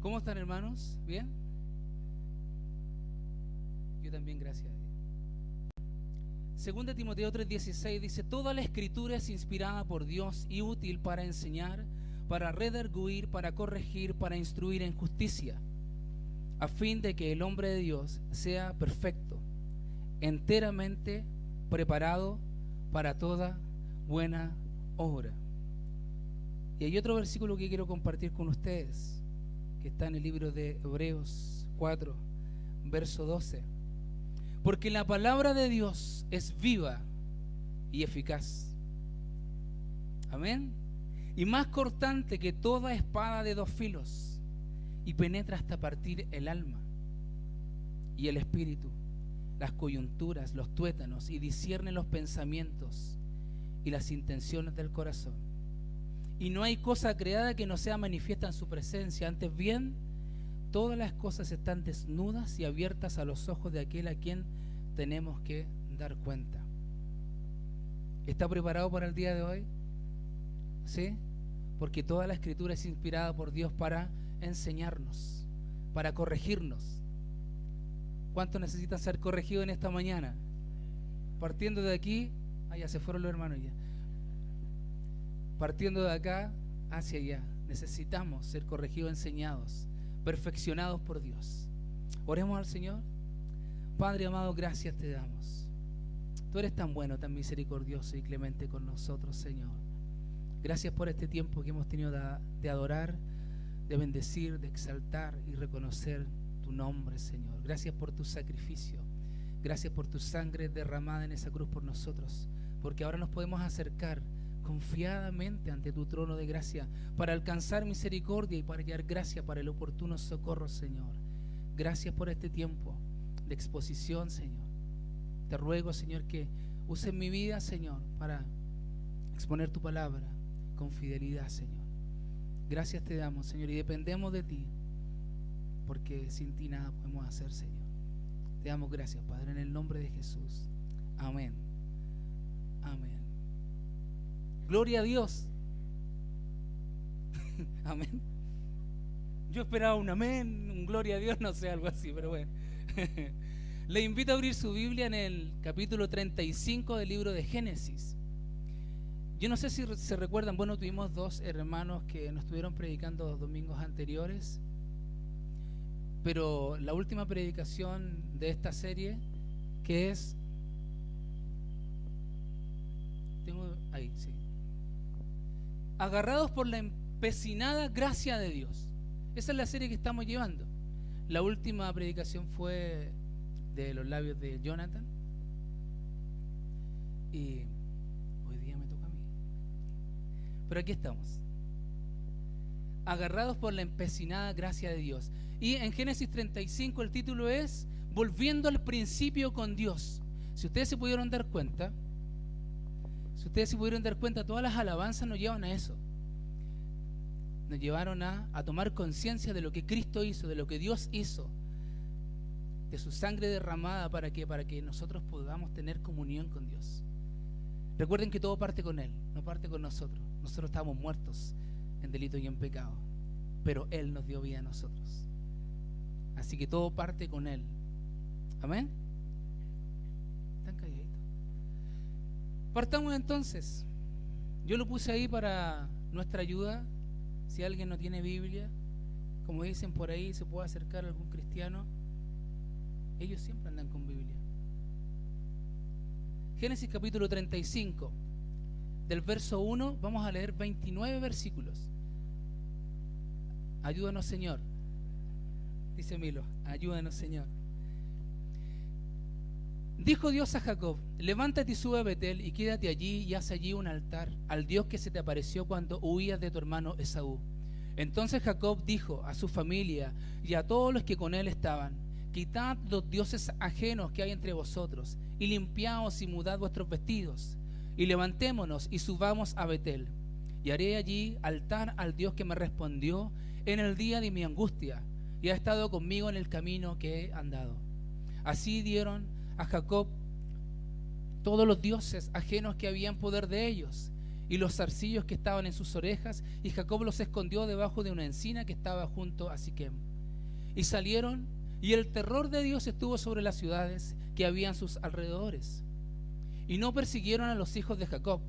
¿Cómo están, hermanos? ¿Bien? Yo también, gracias a Dios. Segunda Timoteo 3:16 dice: toda la escritura es inspirada por Dios y útil para enseñar, para redarguir, para corregir, para instruir en justicia, a fin de que el hombre de Dios sea perfecto, enteramente preparado para toda buena obra. Y hay otro versículo que quiero compartir con ustedes, que está en el libro de Hebreos 4, verso 12. Porque la palabra de Dios es viva y eficaz. Amén. Y más cortante que toda espada de dos filos, y penetra hasta partir el alma y el espíritu, las coyunturas, los tuétanos, y discierne los pensamientos y las intenciones del corazón. Y no hay cosa creada que no sea manifiesta en su presencia. Antes bien, todas las cosas están desnudas y abiertas a los ojos de aquel a quien tenemos que dar cuenta. ¿Está preparado para el día de hoy? ¿Sí? Porque toda la escritura es inspirada por Dios para enseñarnos, para corregirnos. ¿Cuánto necesitan ser corregidos en esta mañana? Partiendo de aquí, ya se fueron los hermanos ya. Partiendo de acá hacia allá, necesitamos ser corregidos, enseñados, perfeccionados por Dios. Oremos al Señor. Padre amado, gracias te damos. Tú eres tan bueno, tan misericordioso y clemente con nosotros, Señor. Gracias por este tiempo que hemos tenido de adorar, de bendecir, de exaltar y reconocer tu nombre, Señor. Gracias por tu sacrificio. Gracias por tu sangre derramada en esa cruz por nosotros, porque ahora nos podemos acercar confiadamente ante tu trono de gracia para alcanzar misericordia y para hallar gracia para el oportuno socorro, Señor. Gracias por este tiempo de exposición, Señor. Te ruego, Señor, que uses mi vida, Señor, para exponer tu palabra con fidelidad, Señor. Gracias te damos, Señor, y dependemos de ti, porque sin ti nada podemos hacer, Señor. Te damos gracias, Padre, en el nombre de Jesús. Amén. Amén. Gloria a Dios. Amén. Yo esperaba un amén, un gloria a Dios, no sé, algo así, pero bueno. Le invito a abrir su Biblia en el capítulo 35 del libro de Génesis. Yo no sé si se recuerdan, bueno, tuvimos dos hermanos que nos estuvieron predicando los domingos anteriores, pero la última predicación de esta serie, que es... Ahí, sí. Agarrados por la empecinada gracia de Dios. Esa es la serie que estamos llevando. La última predicación fue de los labios de Jonathan, y hoy día me toca a mí. Pero aquí estamos, agarrados por la empecinada gracia de Dios. Y en Génesis 35 el título es Volviendo al principio con Dios. Si ustedes se pudieron dar cuenta, todas las alabanzas nos llevan a eso. Nos llevaron a tomar conciencia de lo que Cristo hizo, de lo que Dios hizo, de su sangre derramada para que nosotros podamos tener comunión con Dios. Recuerden que todo parte con Él, no parte con nosotros. Nosotros estábamos muertos en delito y en pecado, pero Él nos dio vida a nosotros. Así que todo parte con Él. Amén. Están calladitos. Partamos entonces. Yo lo puse ahí para nuestra ayuda. Si alguien no tiene Biblia, como dicen por ahí, se puede acercar a algún cristiano. Ellos siempre andan con Biblia. Génesis capítulo 35, del verso 1, vamos a leer 29 versículos. Ayúdanos, Señor. Dice Milo, ayúdanos, Señor. Dijo Dios a Jacob: levántate y sube a Betel y quédate allí y haz allí un altar al Dios que se te apareció cuando huías de tu hermano Esaú. Entonces Jacob dijo a su familia y a todos los que con él estaban: quitad los dioses ajenos que hay entre vosotros, y limpiaos y mudad vuestros vestidos, y levantémonos y subamos a Betel, y haré allí altar al Dios que me respondió en el día de mi angustia, y ha estado conmigo en el camino que he andado. Así dieron a Jacob todos los dioses ajenos que había en poder de ellos, y los zarcillos que estaban en sus orejas, y Jacob los escondió debajo de una encina que estaba junto a Siquem. Y salieron, y el terror de Dios estuvo sobre las ciudades que había en sus alrededores, y no persiguieron a los hijos de Jacob.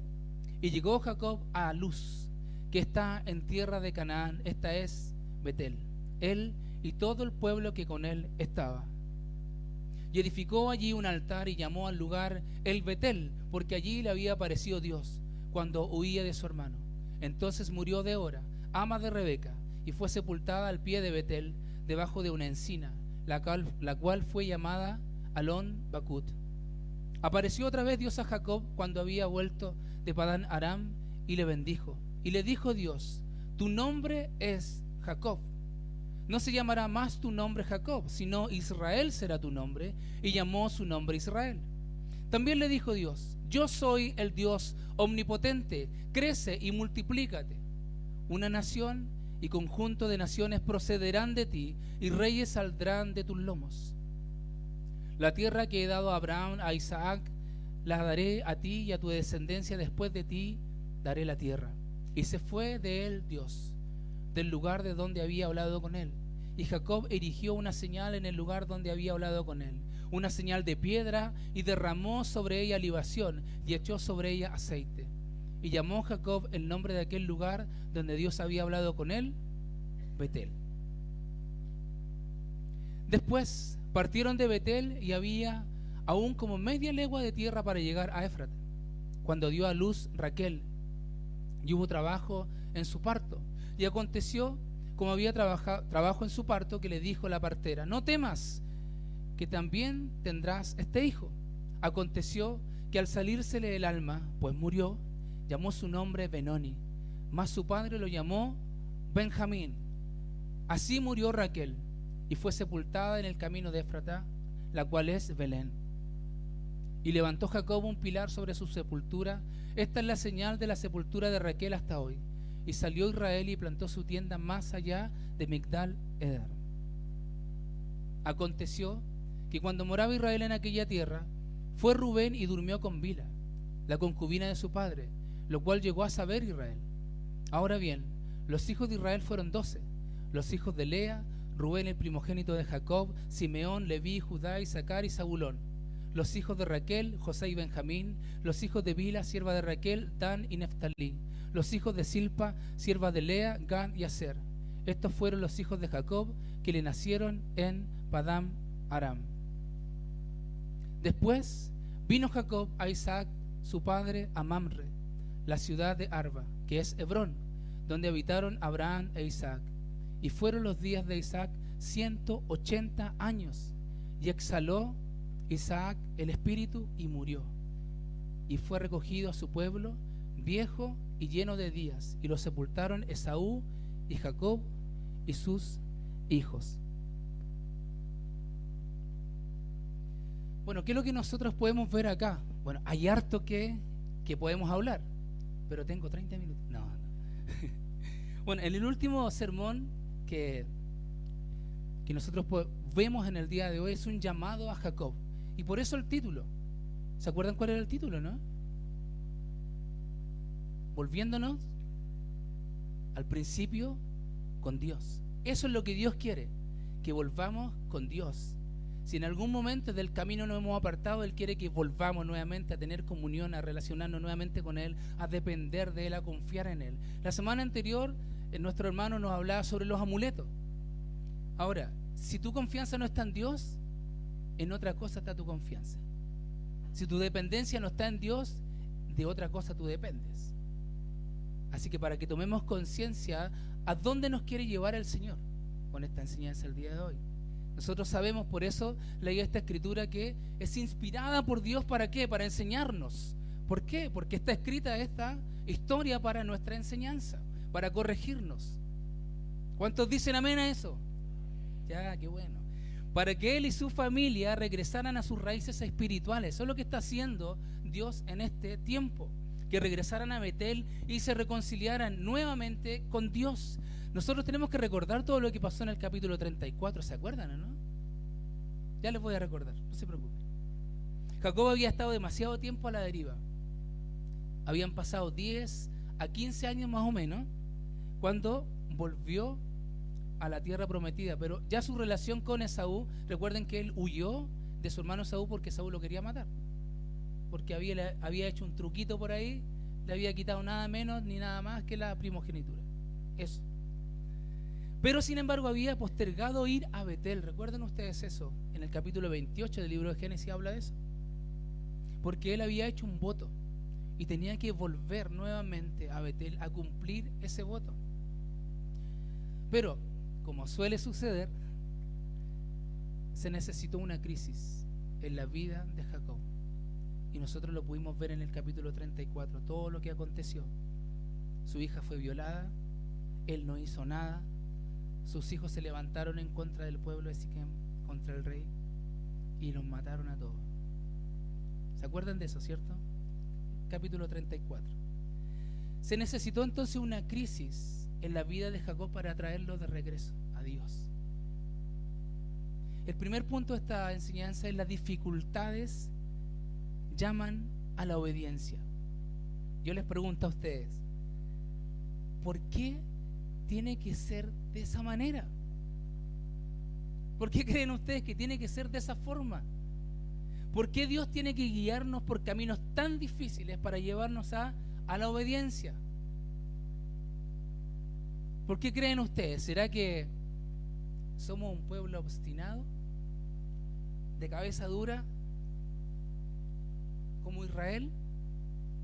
Y llegó Jacob a Luz, que está en tierra de Canaán, esta es Betel, él y todo el pueblo que con él estaba. Y edificó allí un altar y llamó al lugar el Betel, porque allí le había aparecido Dios cuando huía de su hermano. Entonces murió Débora, ama de Rebeca, y fue sepultada al pie de Betel, debajo de una encina, la cual fue llamada Alon Bakut. Apareció otra vez Dios a Jacob cuando había vuelto de Padán Aram, y le bendijo. Y le dijo Dios: tu nombre es Jacob, no se llamará más tu nombre Jacob, sino Israel será tu nombre, y llamó su nombre Israel. También le dijo Dios: yo soy el Dios omnipotente, crece y multiplícate. Una nación y conjunto de naciones procederán de ti, y reyes saldrán de tus lomos. La tierra que he dado a Abraham, a Isaac, la daré a ti y a tu descendencia después de ti daré la tierra. Y se fue de él Dios, del lugar de donde había hablado con él. Y Jacob erigió una señal en el lugar donde había hablado con él, una señal de piedra, y derramó sobre ella libación, y echó sobre ella aceite. Y llamó Jacob el nombre de aquel lugar donde Dios había hablado con él, Betel. Después partieron de Betel, y había aún como media legua de tierra para llegar a Éfrata, cuando dio a luz Raquel, y hubo trabajo en su parto. Y aconteció, como había trabajo en su parto, que le dijo la partera: no temas, que también tendrás este hijo. Aconteció que al salírsele el alma, pues murió, llamó su nombre Benoni, mas su padre lo llamó Benjamín. Así murió Raquel, y fue sepultada en el camino de Éfrata, la cual es Belén. Y levantó Jacob un pilar sobre su sepultura. Esta es la señal de la sepultura de Raquel hasta hoy. Y salió Israel y plantó su tienda más allá de Migdal Eder. Aconteció que cuando moraba Israel en aquella tierra, fue Rubén y durmió con Bila, la concubina de su padre, lo cual llegó a saber Israel. Ahora bien, los hijos de Israel fueron 12, los hijos de Lea, Rubén el primogénito de Jacob, Simeón, Leví, Judá, Isaacar y Zabulón. Los hijos de Raquel, José y Benjamín. Los hijos de Bila, sierva de Raquel, Dan y Neftalí. Los hijos de Silpa, sierva de Lea, Gad y Aser. Estos fueron los hijos de Jacob que le nacieron en Padán Aram. Después vino Jacob a Isaac, su padre, a Mamre, la ciudad de Arba, que es Hebrón, donde habitaron Abraham e Isaac. Y fueron los días de Isaac 180 años, y exhaló Isaac el espíritu y murió, y fue recogido a su pueblo, viejo y lleno de días, y lo sepultaron Esaú y Jacob y sus hijos. Bueno, ¿qué es lo que nosotros podemos ver acá? Bueno, hay harto que podemos hablar, pero tengo 30 minutos. No. Bueno, en el último sermón que nosotros vemos en el día de hoy es un llamado a Jacob. Y por eso el título. ¿Se acuerdan cuál era el título, no? Volviéndonos al principio con Dios. Eso es lo que Dios quiere, que volvamos con Dios. Si en algún momento del camino nos hemos apartado, Él quiere que volvamos nuevamente a tener comunión, a relacionarnos nuevamente con Él, a depender de Él, a confiar en Él. La semana anterior, nuestro hermano nos hablaba sobre los amuletos. Ahora, si tu confianza no está en Dios, en otra cosa está tu confianza. Si tu dependencia no está en Dios, de otra cosa tú dependes. Así que para que tomemos conciencia a dónde nos quiere llevar el Señor con esta enseñanza el día de hoy. Nosotros sabemos, por eso leí esta escritura, que es inspirada por Dios. ¿Para qué? Para enseñarnos. ¿Por qué? Porque está escrita esta historia para nuestra enseñanza, para corregirnos. ¿Cuántos dicen amén a eso? Ya, qué bueno. Para que él y su familia regresaran a sus raíces espirituales. Eso es lo que está haciendo Dios en este tiempo. Que regresaran a Betel y se reconciliaran nuevamente con Dios. Nosotros tenemos que recordar todo lo que pasó en el capítulo 34. ¿Se acuerdan o no? Ya les voy a recordar, no se preocupen. Jacob había estado demasiado tiempo a la deriva. Habían pasado 10 a 15 años más o menos, cuando volvió a la tierra prometida. Pero ya su relación con Esaú, recuerden que él huyó de su hermano Esaú porque Esaú lo quería matar, porque había hecho un truquito por ahí, le había quitado nada menos ni nada más que la primogenitura. Eso. Pero sin embargo había postergado ir a Betel. ¿Recuerdan ustedes eso? En el capítulo 28 del libro de Génesis habla de eso. Porque él había hecho un voto y tenía que volver nuevamente a Betel a cumplir ese voto. Pero, como suele suceder, se necesitó una crisis en la vida de Jacob. Y nosotros lo pudimos ver en el capítulo 34, todo lo que aconteció. Su hija fue violada, él no hizo nada, sus hijos se levantaron en contra del pueblo de Siquem, contra el rey, y los mataron a todos. ¿Se acuerdan de eso, cierto? Capítulo 34. Se necesitó entonces una crisis en la vida de Jacob para traerlo de regreso a Dios. El primer punto de esta enseñanza es: las dificultades llaman a la obediencia. Yo les pregunto a ustedes, ¿por qué tiene que ser de esa manera? ¿Por qué creen ustedes que tiene que ser de esa forma? ¿Por qué Dios tiene que guiarnos por caminos tan difíciles para llevarnos a la obediencia? ¿Por qué creen ustedes? ¿Será que somos un pueblo obstinado, de cabeza dura, como Israel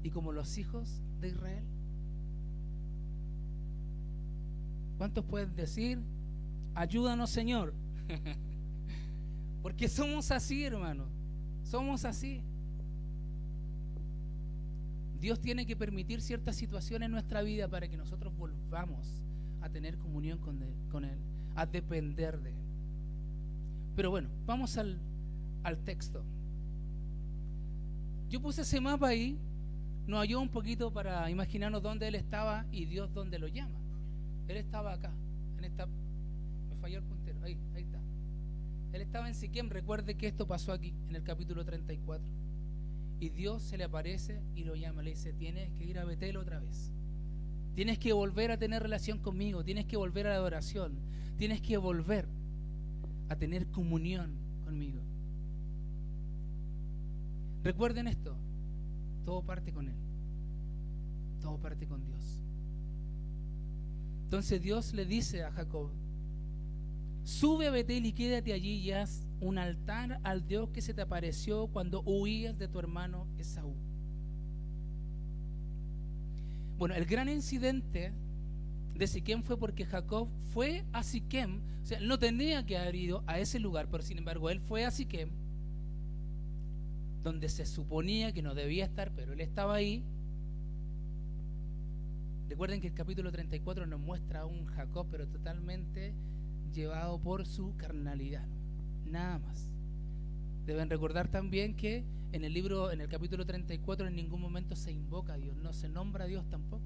y como los hijos de Israel? ¿Cuántos pueden decir: ayúdanos, Señor? Porque somos así, hermano. Somos así. Dios tiene que permitir ciertas situaciones en nuestra vida para que nosotros volvamos a tener comunión con Él, a depender de Él. Pero bueno, vamos al texto. Yo puse ese mapa ahí, nos ayudó un poquito para imaginarnos dónde Él estaba y Dios dónde lo llama. Él estaba acá, en esta... Me falló el puntero, ahí está. Él estaba en Siquem. Recuerde que esto pasó aquí, en el capítulo 34. Y Dios se le aparece y lo llama, le dice: tienes que ir a Betel otra vez. Tienes que volver a tener relación conmigo, tienes que volver a la adoración, tienes que volver a tener comunión conmigo. Recuerden esto, todo parte con Él, todo parte con Dios. Entonces Dios le dice a Jacob: sube a Betel y quédate allí y haz un altar al Dios que se te apareció cuando huías de tu hermano Esaú. Bueno, el gran incidente de Siquem fue porque Jacob fue a Siquem. O sea, él no tenía que haber ido a ese lugar, pero sin embargo él fue a Siquem, donde se suponía que no debía estar, pero él estaba ahí. Recuerden que el capítulo 34 nos muestra a un Jacob, pero totalmente llevado por su carnalidad, nada más. Deben recordar también que en el capítulo 34 en ningún momento se invoca a Dios, no se nombra a Dios tampoco.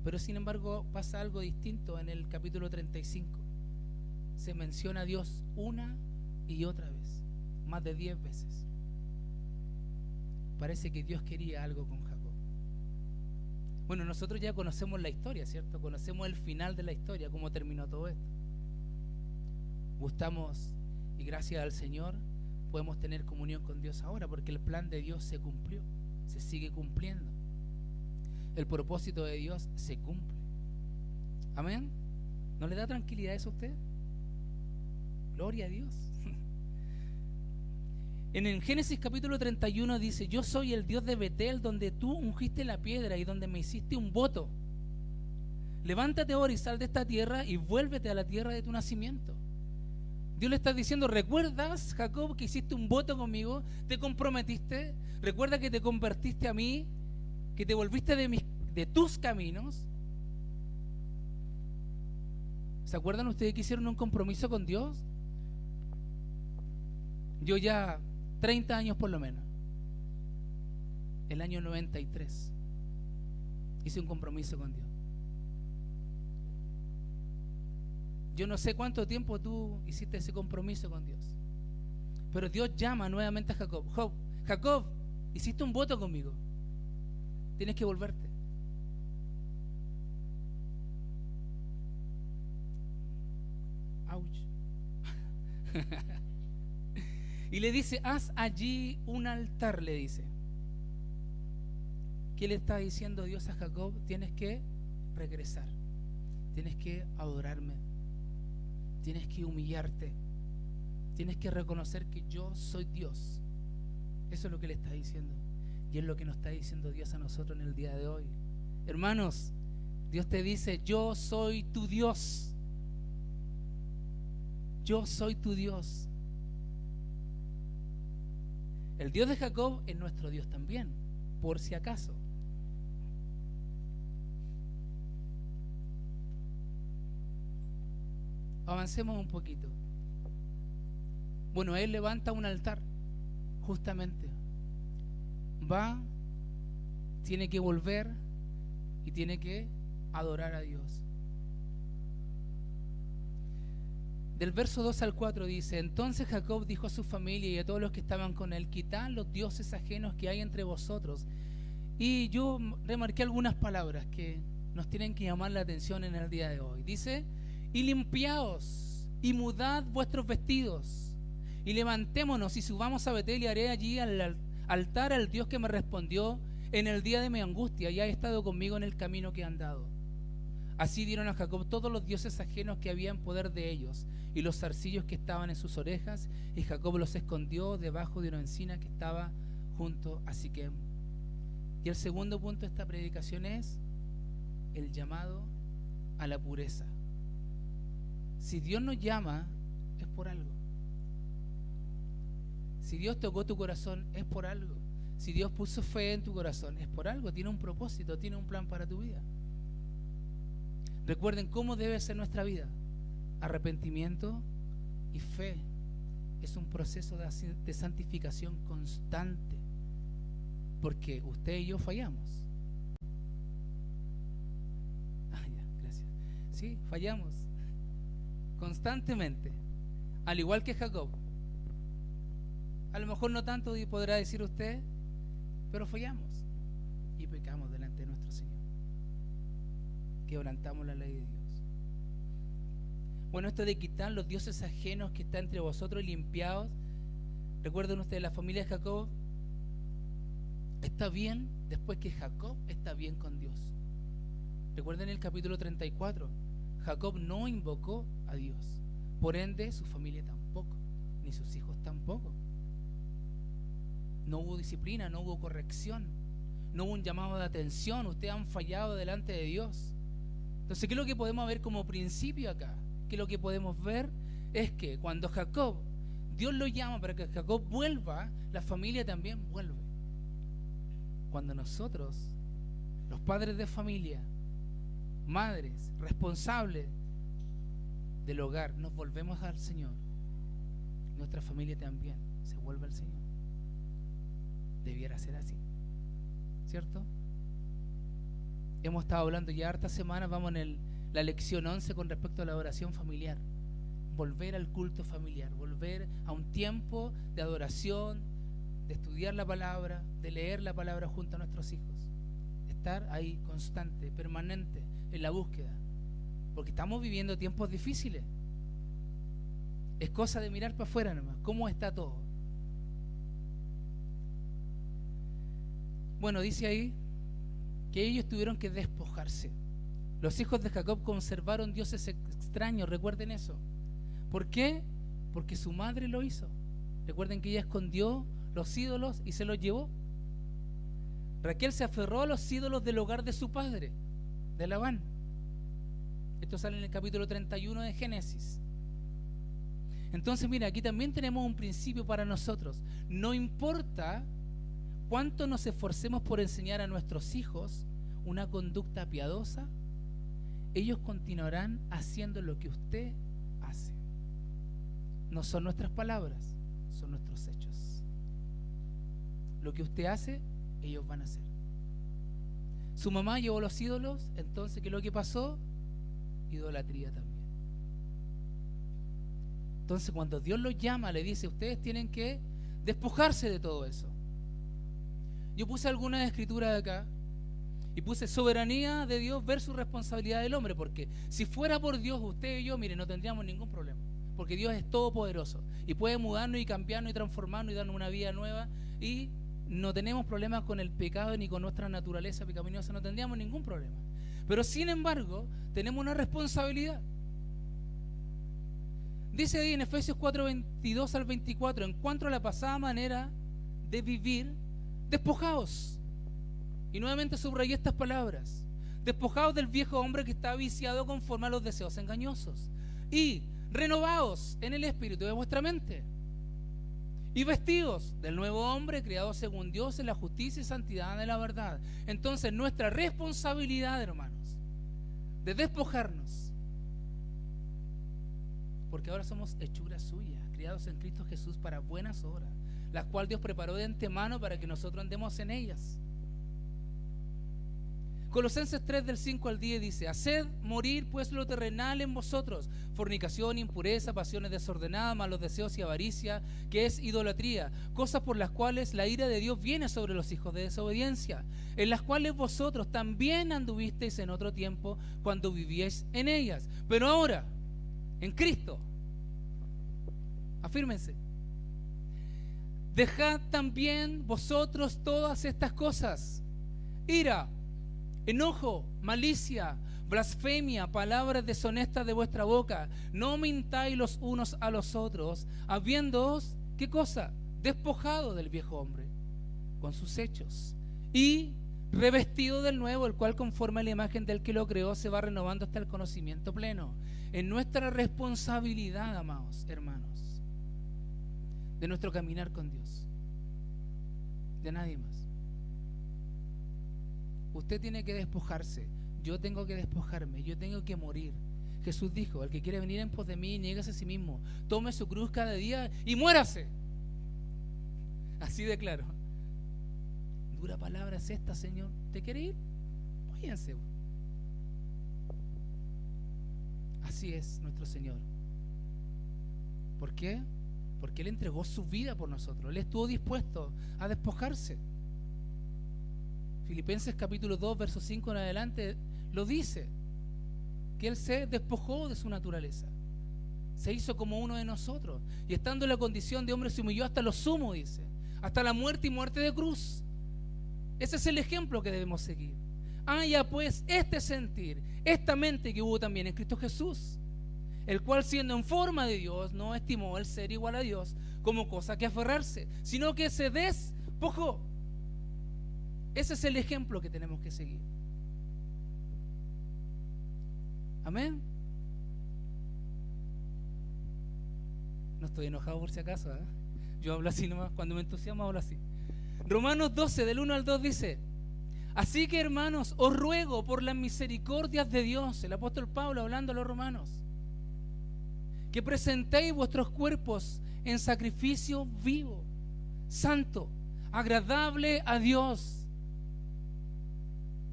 Pero sin embargo pasa algo distinto en el capítulo 35. Se menciona a Dios una y otra vez, más de 10 veces. Parece que Dios quería algo con Jacob. Bueno, nosotros ya conocemos la historia, ¿cierto? Conocemos el final de la historia, cómo terminó todo esto. Gustamos y gracias al Señor podemos tener comunión con Dios ahora, porque el plan de Dios se cumplió, se sigue cumpliendo. El propósito de Dios se cumple. Amén. ¿No le da tranquilidad eso a usted? Gloria a Dios. En el Génesis capítulo 31 dice: yo soy el Dios de Betel, donde tú ungiste la piedra y donde me hiciste un voto. Levántate ahora y sal de esta tierra y vuélvete a la tierra de tu nacimiento. Dios le está diciendo: ¿recuerdas, Jacob, que hiciste un voto conmigo? ¿Te comprometiste? ¿Recuerda que te convertiste a mí? ¿Que te volviste de tus caminos? ¿Se acuerdan ustedes que hicieron un compromiso con Dios? Yo ya 30 años por lo menos, el año 93, hice un compromiso con Dios. Yo no sé cuánto tiempo tú hiciste ese compromiso con Dios, pero Dios llama nuevamente a Jacob: Jacob, hiciste un voto conmigo, tienes que volverte. Ouch. Y le dice, haz allí un altar, le dice. ¿Qué le está diciendo Dios a Jacob? Tienes que regresar, tienes que adorarme, tienes que humillarte, tienes que reconocer que yo soy Dios. Eso es lo que le está diciendo, y es lo que nos está diciendo Dios a nosotros en el día de hoy. Hermanos, Dios te dice, yo soy tu Dios. Yo soy tu Dios. El Dios de Jacob es nuestro Dios también, por si acaso. Avancemos un poquito. Bueno, él levanta un altar, justamente. Va, tiene que volver y tiene que adorar a Dios. Del verso 2 al 4 dice, entonces Jacob dijo a su familia y a todos los que estaban con él, quitad los dioses ajenos que hay entre vosotros. Y yo remarqué algunas palabras que nos tienen que llamar la atención en el día de hoy. Dice, y limpiaos y mudad vuestros vestidos y levantémonos y subamos a Betel y haré allí al altar al Dios que me respondió en el día de mi angustia y ha estado conmigo en el camino que he andado. Así dieron a Jacob todos los dioses ajenos que había en poder de ellos y los zarcillos que estaban en sus orejas, y Jacob los escondió debajo de una encina que estaba junto a Siquem. Y el segundo punto de esta predicación es el llamado a la pureza. Si Dios nos llama, es por algo. Si Dios tocó tu corazón, es por algo. Si Dios puso fe en tu corazón, es por algo. Tiene un propósito, tiene un plan para tu vida. Recuerden cómo debe ser nuestra vida. Arrepentimiento y fe. Es un proceso de santificación constante. Porque usted y yo fallamos. Ya, gracias. Sí, fallamos. Constantemente. Al igual que Jacob. A lo mejor no tanto podrá decir usted, pero fallamos. Y pecamos delante de nuestro Señor. Quebrantamos la ley de Dios. Bueno, esto de quitar los dioses ajenos que están entre vosotros y limpiados. Recuerden ustedes, la familia de Jacob está bien después que Jacob está bien con Dios. Recuerden el capítulo 34. Jacob no invocó a Dios. Por ende, su familia tampoco, ni sus hijos tampoco. No hubo disciplina, no hubo corrección, no hubo un llamado de atención. Ustedes han fallado delante de Dios. Entonces, ¿qué es lo que podemos ver como principio acá? Que lo que podemos ver es que cuando Jacob, Dios lo llama para que Jacob vuelva, la familia también vuelve. Cuando nosotros, los padres de familia, madres, responsables del hogar, nos volvemos al Señor, nuestra familia también se vuelve al Señor. Debiera ser así, ¿cierto? Hemos estado hablando ya hartas semanas, vamos en la lección 11 con respecto a la adoración familiar. Volver al culto familiar, volver a un tiempo de adoración, de estudiar la palabra, de leer la palabra junto a nuestros hijos. Estar ahí constante, permanente, en la búsqueda. Porque estamos viviendo tiempos difíciles. Es cosa de mirar para afuera nomás, cómo está todo. Bueno, dice ahí que ellos tuvieron que despojarse. Los hijos de Jacob conservaron dioses extraños, recuerden eso. ¿Por qué? Porque su madre lo hizo. Recuerden que ella escondió los ídolos y se los llevó. Raquel se aferró a los ídolos del hogar de su padre, de Labán. Esto sale en el capítulo 31 de Génesis. Entonces, mira, aquí también tenemos un principio para nosotros. No importa cuánto nos esforcemos por enseñar a nuestros hijos una conducta piadosa, ellos continuarán haciendo lo que usted hace. No son nuestras palabras, son nuestros hechos. Lo que usted hace, ellos van a hacer. Su mamá llevó los ídolos, entonces, ¿qué es lo que pasó? Idolatría también. Entonces, cuando Dios los llama, le dice, ustedes tienen que despojarse de todo eso. Yo puse algunas escrituras acá Y puse soberanía de Dios versus responsabilidad del hombre, porque si fuera por Dios, usted y yo, mire, no tendríamos ningún problema, porque Dios es todopoderoso y puede mudarnos y cambiarnos y transformarnos y darnos una vida nueva, y no tenemos problemas con el pecado ni con nuestra naturaleza pecaminosa, no tendríamos ningún problema. Pero sin embargo, tenemos una responsabilidad. Dice ahí en Efesios 4, 22 al 24, en cuanto a la pasada manera de vivir, despojaos. Y nuevamente subrayé estas palabras: despojaos del viejo hombre que está viciado conforme a los deseos engañosos, y renovaos en el espíritu de vuestra mente, y vestidos del nuevo hombre creado según Dios en la justicia y santidad de la verdad. Entonces nuestra responsabilidad, hermanos, de despojarnos, porque ahora somos hechura suya, criados en Cristo Jesús para buenas obras, las cuales Dios preparó de antemano para que nosotros andemos en ellas. Colosenses 3 del 5 al 10 dice: haced morir pues lo terrenal en vosotros, fornicación, impureza, pasiones desordenadas, malos deseos y avaricia, que es idolatría, cosas por las cuales la ira de Dios viene sobre los hijos de desobediencia, en las cuales vosotros también anduvisteis en otro tiempo cuando vivíais en ellas. Pero ahora, en Cristo, afírmense, dejad también vosotros todas estas cosas: ira, enojo, malicia, blasfemia, palabras deshonestas de vuestra boca. No mintáis los unos a los otros, habiéndoos, ¿qué cosa? Despojado del viejo hombre con sus hechos, y revestido del nuevo, el cual conforme a la imagen del que lo creó se va renovando hasta el conocimiento pleno. En nuestra responsabilidad, amados hermanos, de nuestro caminar con Dios, de nadie más. Usted tiene que despojarse, yo tengo que despojarme, yo tengo que morir. Jesús dijo: el que quiere venir en pos de mí, niégase a sí mismo, tome su cruz cada día y muérase. Así de claro. Dura palabra es esta, Señor. ¿Te quiere ir? Váyanse. Así es nuestro Señor. ¿Por qué? Porque Él entregó su vida por nosotros. Él estuvo dispuesto a despojarse. Filipenses capítulo 2, verso 5 en adelante lo dice, que Él se despojó de su naturaleza, se hizo como uno de nosotros, y estando en la condición de hombre se humilló hasta lo sumo, dice, hasta la muerte y muerte de cruz. Ese es el ejemplo que debemos seguir. Haya pues este sentir, esta mente que hubo también en Cristo Jesús, el cual siendo en forma de Dios no estimó el ser igual a Dios como cosa que aferrarse, sino que se despojó. Ese es el ejemplo que tenemos que seguir. Amén. No estoy enojado por si acaso, ¿eh? Yo hablo así nomás, cuando me entusiasmo hablo así. Romanos 12 del 1 al 2 dice: así que, hermanos, os ruego por las misericordias de Dios, el apóstol Pablo hablando a los romanos, que presentéis vuestros cuerpos en sacrificio vivo, santo, agradable a Dios.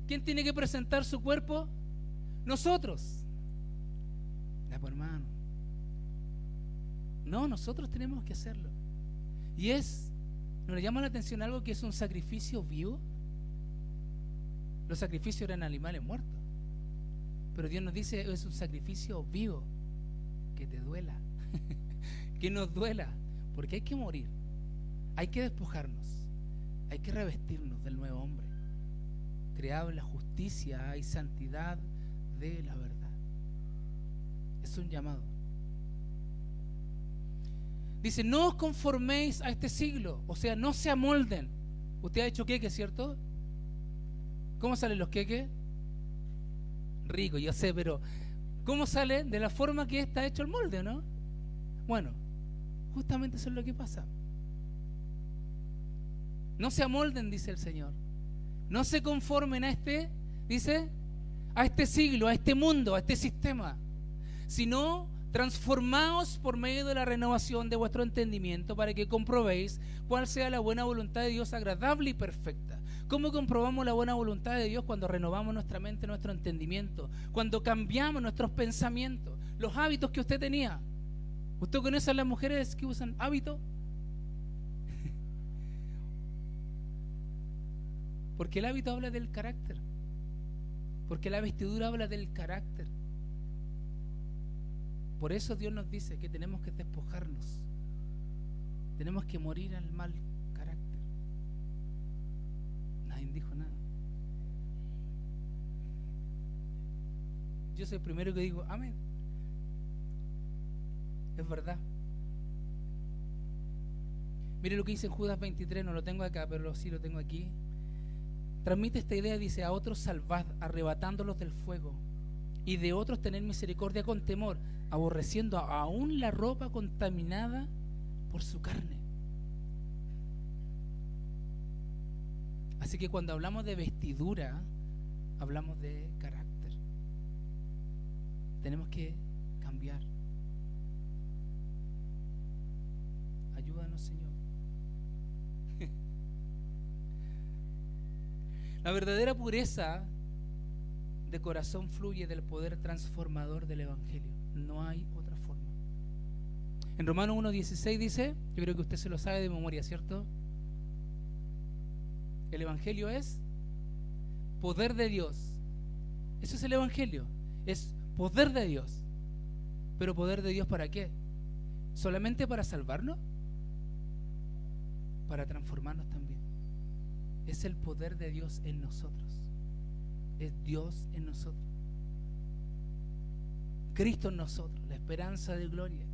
¿Quién tiene que presentar su cuerpo? Nosotros. Ya, pues, hermano. No, nosotros tenemos que hacerlo. Y ¿no le llama la atención algo que es un sacrificio vivo? Los sacrificios eran animales muertos, pero Dios nos dice: es un sacrificio vivo, que te duela, que nos duela, porque hay que morir, hay que despojarnos, hay que revestirnos del nuevo hombre, creado en la justicia y santidad de la verdad. Es un llamado. Dice: no os conforméis a este siglo, o sea, no se amolden. Usted ha hecho queque, ¿cierto? ¿Cómo salen los queques? Rico, yo sé, pero ¿cómo sale? De la forma que está hecho el molde, ¿no? Bueno, justamente eso es lo que pasa. No se amolden, dice el Señor. No se conformen a dice, a este siglo, a este mundo, a este sistema, sino transformaos por medio de la renovación de vuestro entendimiento, para que comprobéis cuál sea la buena voluntad de Dios, agradable y perfecta. ¿Cómo comprobamos la buena voluntad de Dios? Cuando renovamos nuestra mente, nuestro entendimiento, cuando cambiamos nuestros pensamientos, los hábitos que usted tenía. ¿Usted conoce a las mujeres que usan hábito? Porque el hábito habla del carácter. Porque la vestidura habla del carácter. Por eso Dios nos dice que tenemos que despojarnos. Tenemos que morir al mal carácter. Nadie dijo nada. Yo soy el primero que digo, amén. Es verdad. Mire lo que dice en Judas 23, no lo tengo acá, pero sí lo tengo aquí. Transmite esta idea, dice: a otros salvad, arrebatándolos del fuego, y de otros tener misericordia con temor, aborreciendo aún la ropa contaminada por su carne. Así que cuando hablamos de vestidura, hablamos de carácter. Tenemos que cambiar. Ayúdanos, Señor. La verdadera pureza de corazón fluye del poder transformador del Evangelio. No hay otra forma. En Romanos 1:16 dice, yo creo que usted se lo sabe de memoria, ¿cierto? El Evangelio es poder de Dios. Eso es el Evangelio. Es poder de Dios. ¿Pero poder de Dios para qué? ¿Solamente para salvarnos? Para transformarnos también. Es el poder de Dios en nosotros. Es Dios en nosotros. Cristo en nosotros, la esperanza de gloria.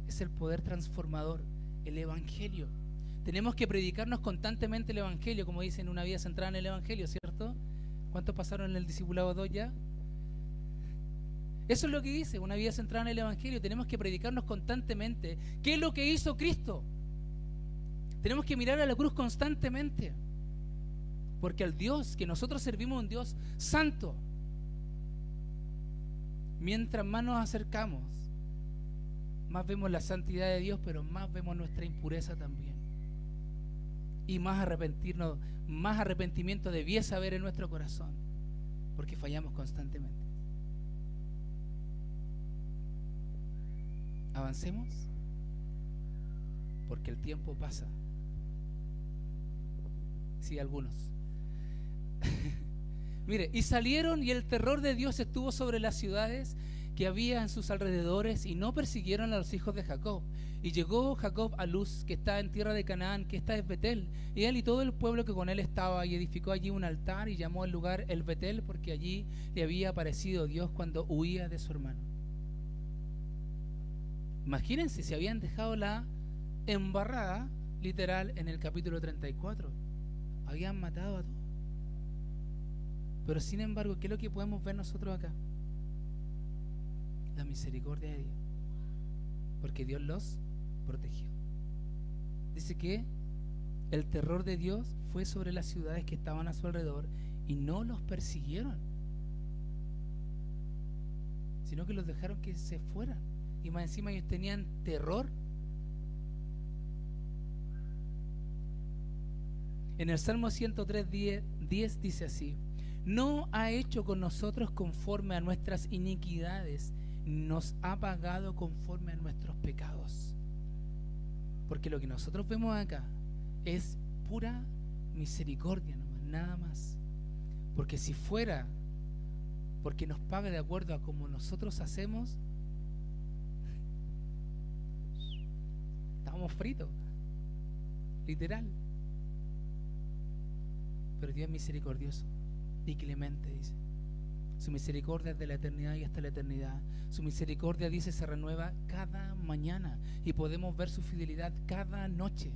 Es el poder transformador, el Evangelio. Tenemos que predicarnos constantemente el Evangelio, como dicen, una vida centrada en el Evangelio, ¿cierto? ¿Cuántos pasaron en el discipulado 2 ya? Eso es lo que dice, una vida centrada en el Evangelio. Tenemos que predicarnos constantemente. ¿Qué es lo que hizo Cristo? Tenemos que mirar a la cruz constantemente. Porque al Dios que nosotros servimos es un Dios santo. Mientras más nos acercamos, más vemos la santidad de Dios, pero más vemos nuestra impureza también. Y más arrepentimiento debiese haber en nuestro corazón, porque fallamos constantemente. Avancemos, porque el tiempo pasa. Sí, algunos. Mire, y salieron, y el terror de Dios estuvo sobre las ciudades que había en sus alrededores, y no persiguieron a los hijos de Jacob. Y llegó Jacob a Luz, que está en tierra de Canaán, que está en Betel, y él y todo el pueblo que con él estaba, y edificó allí un altar, y llamó el lugar el Betel, porque allí le había aparecido Dios cuando huía de su hermano. Imagínense si habían dejado la embarrada, literal, en el capítulo 34. Habían matado a todos. Pero sin embargo, ¿qué es lo que podemos ver nosotros acá? La misericordia de Dios. Porque Dios los protegió. Dice que el terror de Dios fue sobre las ciudades que estaban a su alrededor y no los persiguieron, sino que los dejaron que se fueran. Y más encima ellos tenían terror. En el Salmo 103:10 dice así: no ha hecho con nosotros conforme a nuestras iniquidades, nos ha pagado conforme a nuestros pecados. Porque lo que nosotros vemos acá es pura misericordia, nada más. Porque si fuera porque nos paga de acuerdo a como nosotros hacemos, estábamos fritos, literal. Pero Dios es misericordioso y clemente, dice. Su misericordia es de la eternidad y hasta la eternidad. Su misericordia, dice, se renueva cada mañana, y podemos ver su fidelidad cada noche.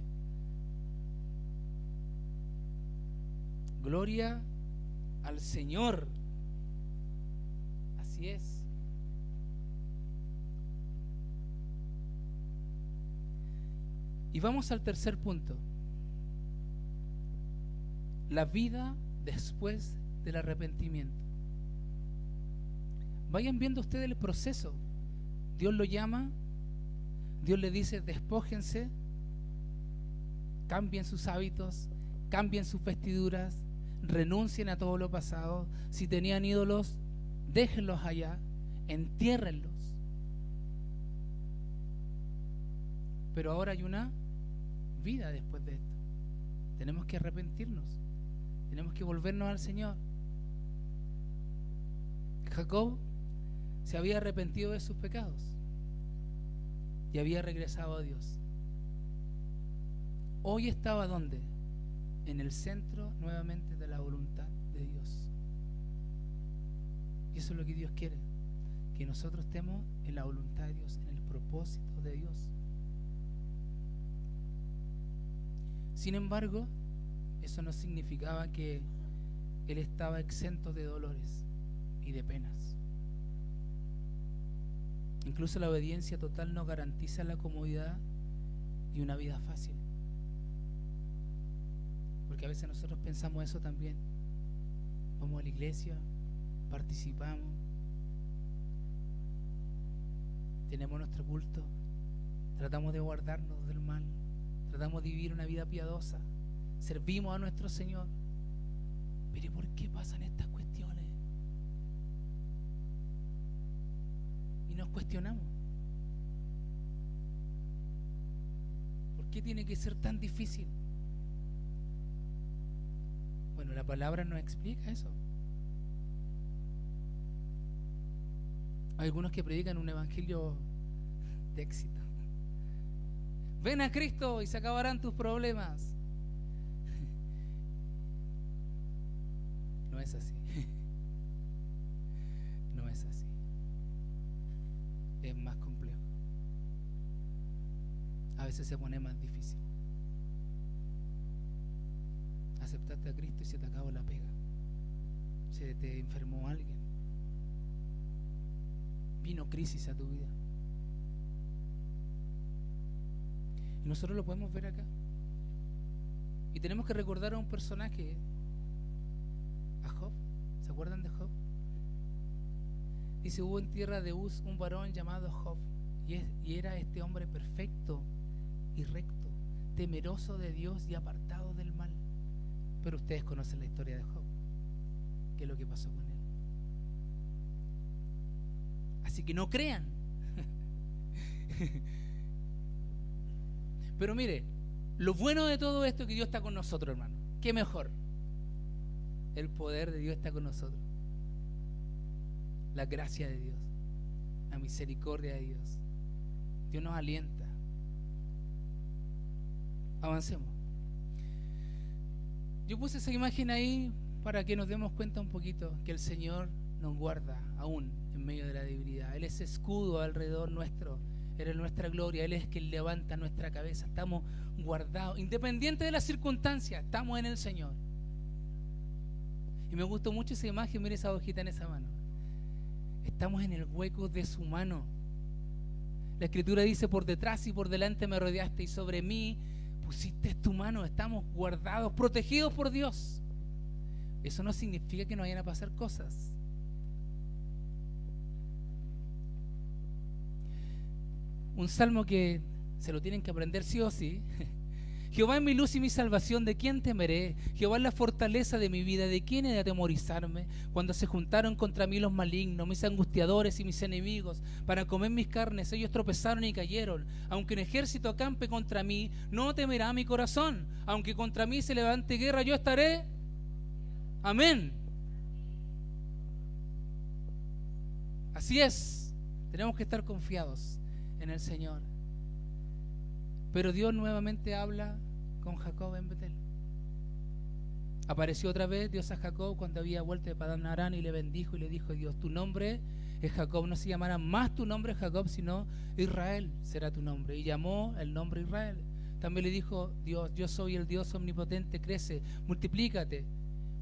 Gloria al Señor. Así es. Y vamos al tercer punto. La vida después del arrepentimiento. Vayan viendo ustedes el proceso. Dios lo llama, Dios le dice: despójense, cambien sus hábitos, cambien sus vestiduras, renuncien a todo lo pasado. Si tenían ídolos, déjenlos allá, entiérrenlos. Pero ahora hay una vida después de esto. Tenemos que arrepentirnos, tenemos que volvernos al Señor. Jacob se había arrepentido de sus pecados y había regresado a Dios. Hoy estaba ¿dónde? En el centro nuevamente de la voluntad de Dios. Y eso es lo que Dios quiere, que nosotros estemos en la voluntad de Dios, en el propósito de Dios. Sin embargo, eso no significaba que él estaba exento de dolores y de penas. Incluso la obediencia total no garantiza la comodidad y una vida fácil. Porque a veces nosotros pensamos eso también. Vamos a la iglesia, participamos, tenemos nuestro culto, tratamos de guardarnos del mal, tratamos de vivir una vida piadosa, servimos a nuestro Señor. Pero ¿por qué pasan estas cuestiones? Y nos cuestionamos. ¿Por qué tiene que ser tan difícil? Bueno, la palabra nos explica eso. Hay algunos que predican un evangelio de éxito. Ven a Cristo y se acabarán tus problemas. No es así. No es así. Es más complejo. A veces se pone más difícil. Aceptaste a Cristo y se te acabó la pega. Se te enfermó alguien. Vino crisis a tu vida. Y nosotros lo podemos ver acá. Y tenemos que recordar a un personaje, a Job. ¿Se acuerdan de Job? Dice, hubo en tierra de Uz un varón llamado Job, y era este hombre perfecto y recto, temeroso de Dios y apartado del mal. Pero ustedes conocen la historia de Job, qué es lo que pasó con él. Así que no crean. Pero mire, lo bueno de todo esto es que Dios está con nosotros, hermano. ¿Qué mejor? El poder de Dios está con nosotros. La gracia de Dios, la misericordia de Dios. Dios nos alienta. Avancemos. Yo puse esa imagen ahí para que nos demos cuenta un poquito que el Señor nos guarda aún en medio de la debilidad. Él es escudo alrededor nuestro. Él es nuestra gloria. Él es quien levanta nuestra cabeza. Estamos guardados, independiente de las circunstancias. Estamos en el Señor. Y me gustó mucho esa imagen. Mire esa hojita en esa mano. Estamos en el hueco de su mano. La Escritura dice, por detrás y por delante me rodeaste y sobre mí pusiste tu mano. Estamos guardados, protegidos por Dios. Eso no significa que no vayan a pasar cosas. Un salmo que se lo tienen que aprender sí o sí. Jehová es mi luz y mi salvación, ¿de quién temeré? Jehová es la fortaleza de mi vida, ¿de quién he de atemorizarme? Cuando se juntaron contra mí los malignos, mis angustiadores y mis enemigos, para comer mis carnes, ellos tropezaron y cayeron. Aunque un ejército acampe contra mí, no temerá mi corazón. Aunque contra mí se levante guerra, yo estaré. Amén. Así es. Tenemos que estar confiados en el Señor. Pero Dios nuevamente habla con Jacob en Betel. Apareció otra vez Dios a Jacob cuando había vuelto de Padán Aram y le bendijo y le dijo Dios, tu nombre es Jacob, no se llamará más tu nombre Jacob, sino Israel será tu nombre. Y llamó el nombre Israel. También le dijo Dios, yo soy el Dios omnipotente, crece, multiplícate.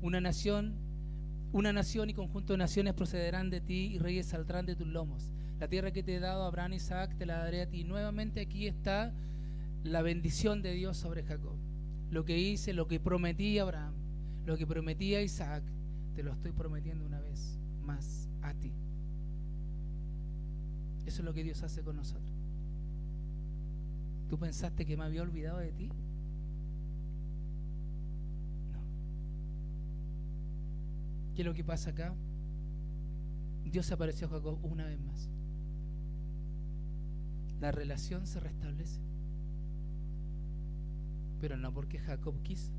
Una nación y conjunto de naciones procederán de ti y reyes saldrán de tus lomos. La tierra que te he dado a Abraham y Isaac te la daré a ti. Nuevamente aquí está la bendición de Dios sobre Jacob. Lo que hice, lo que prometí a Abraham, lo que prometí a Isaac, te lo estoy prometiendo una vez más a ti. Eso es lo que Dios hace con nosotros. ¿Tú pensaste que me había olvidado de ti? No. ¿Qué es lo que pasa acá? Dios se apareció a Jacob una vez más. La relación se restablece. Pero no porque Jacob quiso,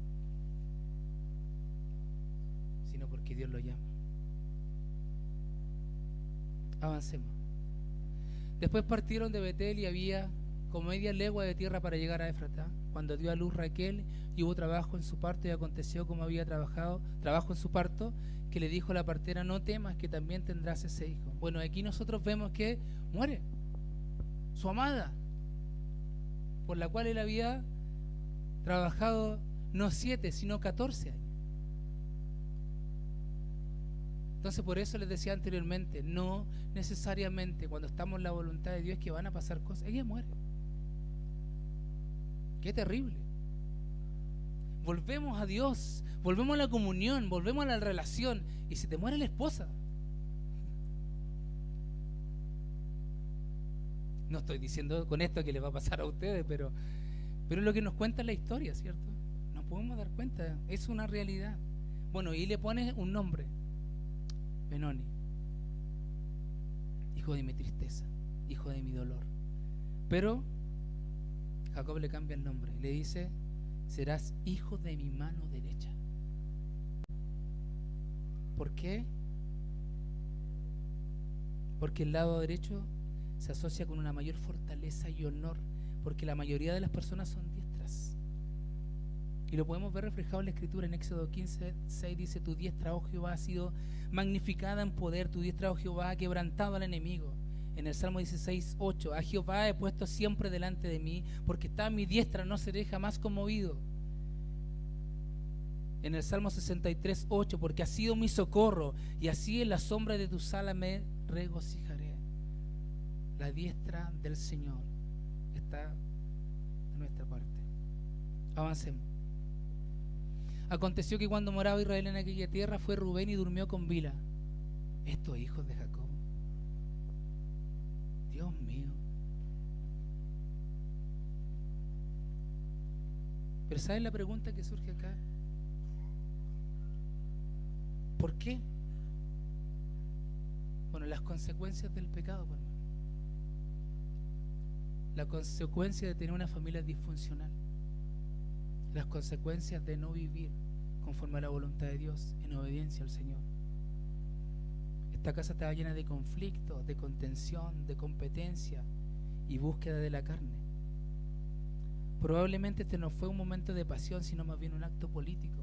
sino porque Dios lo llama. Avancemos. Después partieron de Betel y había como media legua de tierra para llegar a Éfrata, cuando dio a luz Raquel y hubo trabajo en su parto, y aconteció como había trabajo en su parto, que le dijo a la partera: no temas, que también tendrás ese hijo. Bueno, aquí nosotros vemos que muere su amada, por la cual él había trabajado no 7, sino 14 años. Entonces, por eso les decía anteriormente, no necesariamente cuando estamos en la voluntad de Dios que van a pasar cosas. Ella muere. Qué terrible. Volvemos a Dios, volvemos a la comunión, volvemos a la relación, y se te muere la esposa. No estoy diciendo con esto que le va a pasar a ustedes, pero es lo que nos cuenta la historia, ¿cierto? Nos podemos dar cuenta, es una realidad. Bueno, y le pones un nombre: Benoni, hijo de mi tristeza, hijo de mi dolor. Pero Jacob le cambia el nombre, le dice: serás hijo de mi mano derecha. ¿Por qué? Porque el lado derecho se asocia con una mayor fortaleza y honor, porque la mayoría de las personas son diestras. Y lo podemos ver reflejado en la Escritura. En Éxodo 15:6 dice: tu diestra, oh Jehová, ha sido magnificada en poder, tu diestra, oh Jehová, ha quebrantado al enemigo. En el Salmo 16:8: a Jehová he puesto siempre delante de mí, porque está a mi diestra, no seré jamás conmovido. En el Salmo 63:8: porque ha sido mi socorro, y así en la sombra de tu sala me regocijaré. La diestra del Señor está de nuestra parte. Avancemos. Aconteció que cuando moraba Israel en aquella tierra, fue Rubén y durmió con Bila, estos hijos de Jacob. Dios mío. Pero ¿saben la pregunta que surge acá? ¿Por qué? Bueno, las consecuencias del pecado, hermano. La consecuencia de tener una familia disfuncional. Las consecuencias de no vivir conforme a la voluntad de Dios, en obediencia al Señor. Esta casa estaba llena de conflictos, de contención, de competencia y búsqueda de la carne. Probablemente este no fue un momento de pasión, sino más bien un acto político,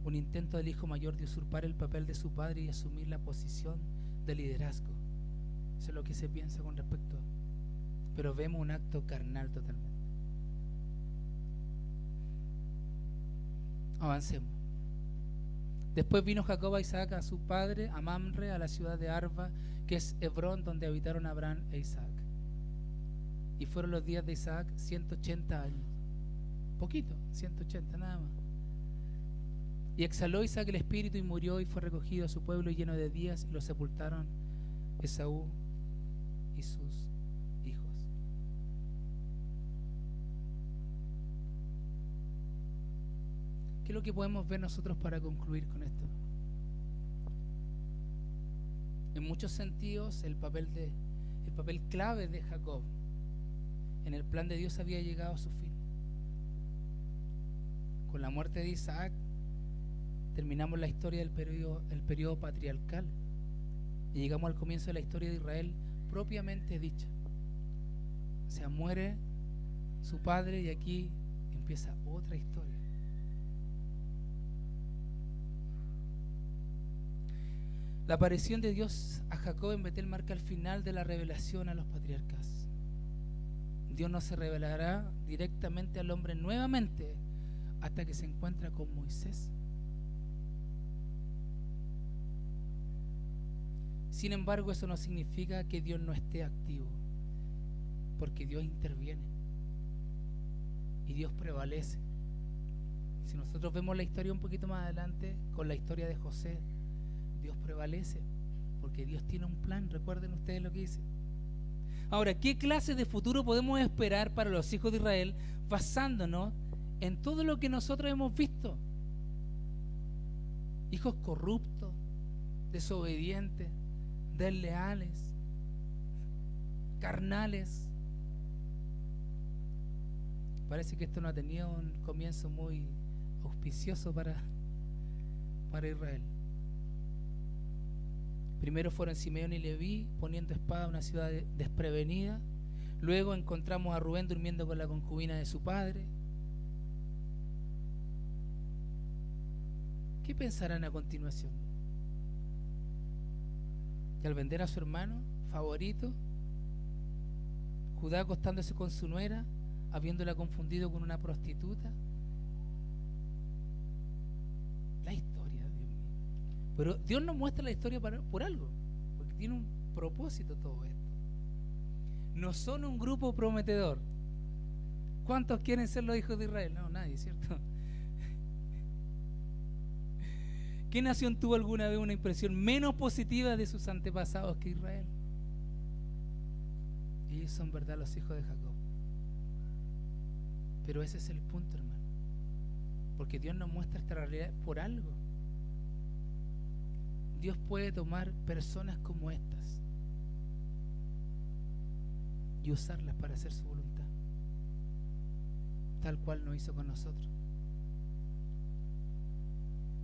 un intento del hijo mayor de usurpar el papel de su padre y asumir la posición de liderazgo. Eso es lo que se piensa con respecto, pero vemos un acto carnal totalmente. Avancemos. Después vino Jacob a Isaac, a su padre, a Mamre, a la ciudad de Arba, que es Hebrón, donde habitaron Abraham e Isaac. Y fueron los días de Isaac 180 años. Poquito, 180 nada más. Y exhaló Isaac el espíritu y murió, y fue recogido a su pueblo lleno de días, y lo sepultaron Esaú y sus hijos. ¿Qué es lo que podemos ver nosotros para concluir con esto? En muchos sentidos, el papel clave de Jacob en el plan de Dios había llegado a su fin. Con la muerte de Isaac terminamos la historia del periodo patriarcal y llegamos al comienzo de la historia de Israel propiamente dicha. O sea, muere su padre y aquí empieza otra historia. La aparición de Dios a Jacob en Betel marca el final de la revelación a los patriarcas. Dios no se revelará directamente al hombre nuevamente hasta que se encuentra con Moisés. Sin embargo, eso no significa que Dios no esté activo, porque Dios interviene y Dios prevalece. Si nosotros vemos la historia un poquito más adelante, con la historia de José, Dios prevalece, porque Dios tiene un plan. Recuerden ustedes lo que dice. Ahora, ¿qué clase de futuro podemos esperar para los hijos de Israel basándonos en todo lo que nosotros hemos visto? Hijos corruptos, desobedientes, desleales, carnales. Parece que esto no ha tenido un comienzo muy auspicioso para Israel. Primero fueron Simeón y Leví poniendo espada a una ciudad desprevenida. Luego encontramos a Rubén durmiendo con la concubina de su padre. ¿Qué pensarán a continuación? Que al vender a su hermano favorito, Judá acostándose con su nuera, habiéndola confundido con una prostituta. La historia, Dios mío. Pero Dios nos muestra la historia por algo, porque tiene un propósito todo esto. No son un grupo prometedor. ¿Cuántos quieren ser los hijos de Israel? No, nadie, ¿cierto? ¿Qué nación tuvo alguna vez una impresión menos positiva de sus antepasados que Israel? Ellos son, verdad, los hijos de Jacob. Pero ese es el punto, hermano. Porque Dios nos muestra esta realidad por algo. Dios puede tomar personas como estas y usarlas para hacer su voluntad, tal cual nos hizo con nosotros.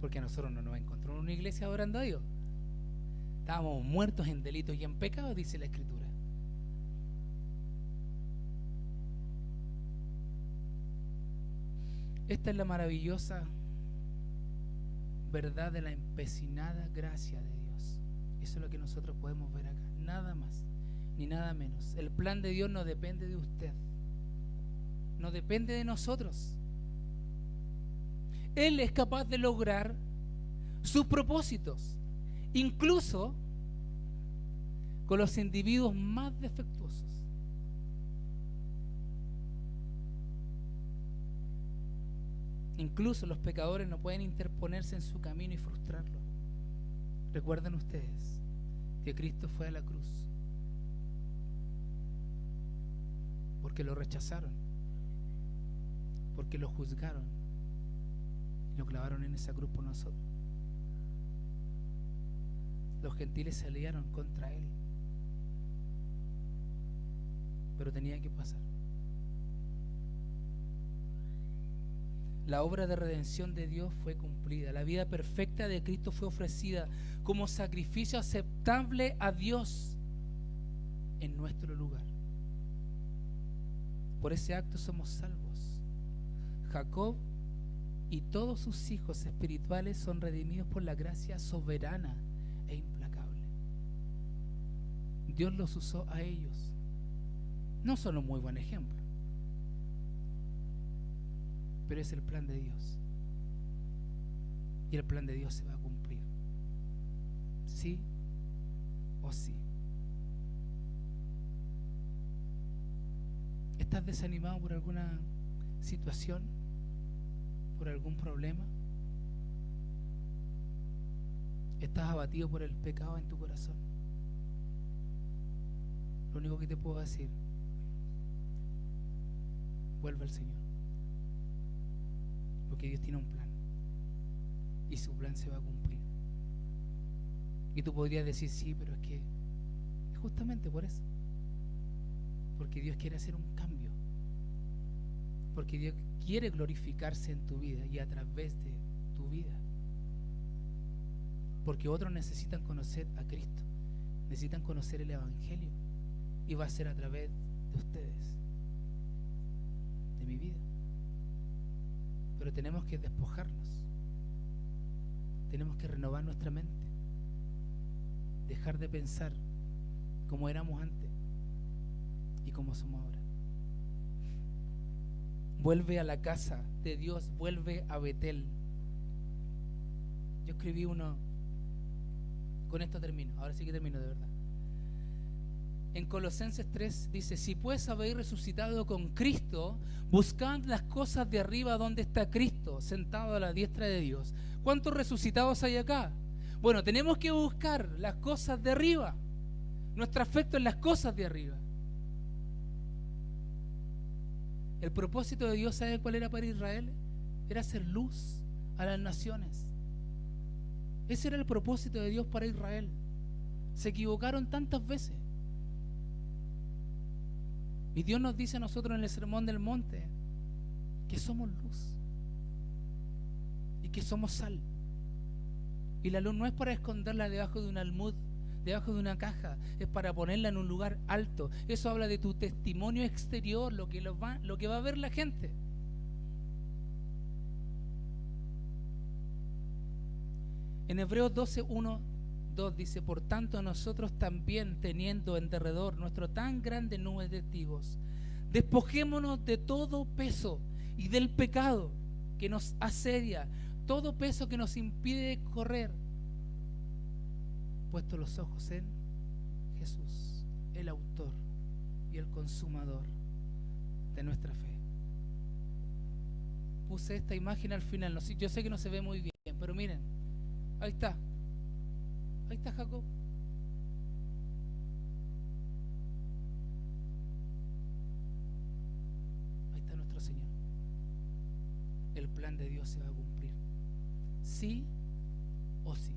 Porque a nosotros no nos encontró en una iglesia adorando a Dios. Estábamos muertos en delitos y en pecados, dice la Escritura. Esta es la maravillosa verdad de la empecinada gracia de Dios. Eso es lo que nosotros podemos ver acá. Nada más, ni nada menos. El plan de Dios no depende de usted. No depende de nosotros. Él es capaz de lograr sus propósitos, incluso con los individuos más defectuosos. Incluso los pecadores no pueden interponerse en su camino y frustrarlo. Recuerden ustedes que Cristo fue a la cruz porque lo rechazaron, porque lo juzgaron y lo clavaron en esa cruz por nosotros. Los gentiles se aliaron contra él, pero tenía que pasar. La obra de redención de Dios fue cumplida. La vida perfecta de Cristo fue ofrecida como sacrificio aceptable a Dios en nuestro lugar. Por ese acto somos salvos. Jacob y todos sus hijos espirituales son redimidos por la gracia soberana e implacable. Dios los usó a ellos. No son un muy buen ejemplo, pero es el plan de Dios. Y el plan de Dios se va a cumplir. Sí o sí. ¿Estás desanimado por alguna situación? ¿Por algún problema? ¿Estás abatido por el pecado en tu corazón? Lo único que te puedo decir: vuelve al Señor. Porque Dios tiene un plan y su plan se va a cumplir. Y tú podrías decir: sí, pero es que es justamente por eso, porque Dios quiere hacer un cambio, porque Dios quiere glorificarse en tu vida y a través de tu vida, porque otros necesitan conocer a Cristo, necesitan conocer el Evangelio, y va a ser a través de ustedes, de mi vida. Pero tenemos que despojarnos, tenemos que renovar nuestra mente, dejar de pensar como éramos antes y como somos ahora. Vuelve a la casa de Dios, vuelve a Betel. Yo escribí uno, con esto termino, ahora sí que termino de verdad. En Colosenses 3 dice: si pues habéis resucitado con Cristo, buscad las cosas de arriba donde está Cristo, sentado a la diestra de Dios. ¿Cuántos resucitados hay acá? Bueno, tenemos que buscar las cosas de arriba. Nuestro afecto en las cosas de arriba. El propósito de Dios, ¿sabe cuál era para Israel? Era hacer luz a las naciones. Ese era el propósito de Dios para Israel. Se equivocaron tantas veces. Y Dios nos dice a nosotros en el Sermón del Monte que somos luz y que somos sal. Y la luz no es para esconderla debajo de un almud debajo de una caja, es para ponerla en un lugar alto. Eso habla de tu testimonio exterior, lo que va a ver la gente. En Hebreos 12:1-2 dice: por tanto nosotros también, teniendo en derredor nuestro tan grande nube de testigos, despojémonos de todo peso y del pecado que nos asedia, todo peso que nos impide correr, puesto los ojos en Jesús, el autor y el consumador de nuestra fe. Puse esta imagen al final, yo sé que no se ve muy bien, pero miren, ahí está Jacob. Ahí está nuestro Señor. El plan de Dios se va a cumplir, sí o sí.